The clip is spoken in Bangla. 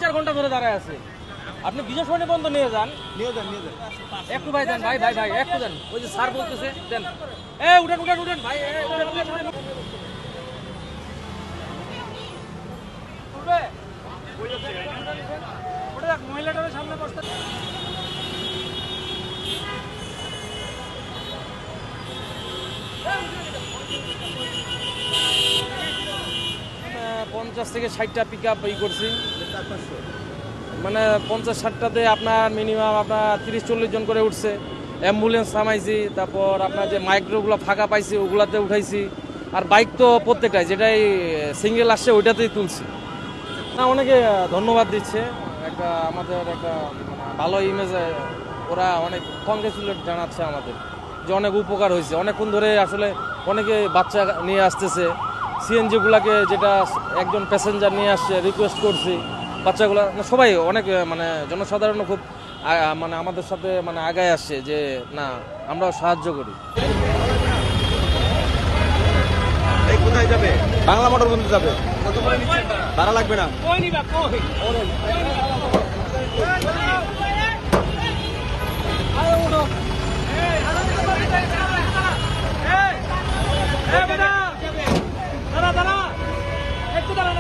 3-4 ঘন্টা ধরে দাঁড়ায় আছে। আপনি বিজয় সরণি বন্ধ নিয়ে যান। একটু ভাই দেন, ভাই একটু দেন। ওই যে স্যার বলতেছে দেন। উঠেন ভাই। মহিলাটার সামনে বসতে 50 থেকে 60টা পিক আপ করছি, মানে 50-60টাতে আপনার মিনিমাম আপনার 30-40 জন করে উঠছে। অ্যাম্বুলেন্স থামাইছি, তারপর আপনার যে মাইক্রোগুলো ফাঁকা পাইছি ওগুলাতে উঠাইছি। আর বাইক তো প্রত্যেকটাই যেটাই সিঙ্গেল আসছে ওইটাতেই তুলছি। না, অনেকে ধন্যবাদ দিচ্ছে, একটা আমাদের একটা ভালো ইমেজে ওরা অনেক কংগ্রেচুলেট জানাচ্ছে আমাদের যে অনেক উপকার হয়েছে। অনেকক্ষণ ধরে আসলে অনেকে বাচ্চা নিয়ে আসতেছে, সিএনজিগুলাকে যেটা একজন প্যাসেঞ্জার নিয়ে আসছে রিকোয়েস্ট করছি, বাচ্চাগুলো সবাই অনেক মানে জনসাধারণ খুব মানে আমাদের সাথে মানে আগায় আসছে যে না আমরাও সাহায্য করি। কোথায় যাবে? বাংলা মোটর বন্ধু যাবে, ভাড়া লাগবে না। দাঁড়া একটু দাঁড়া।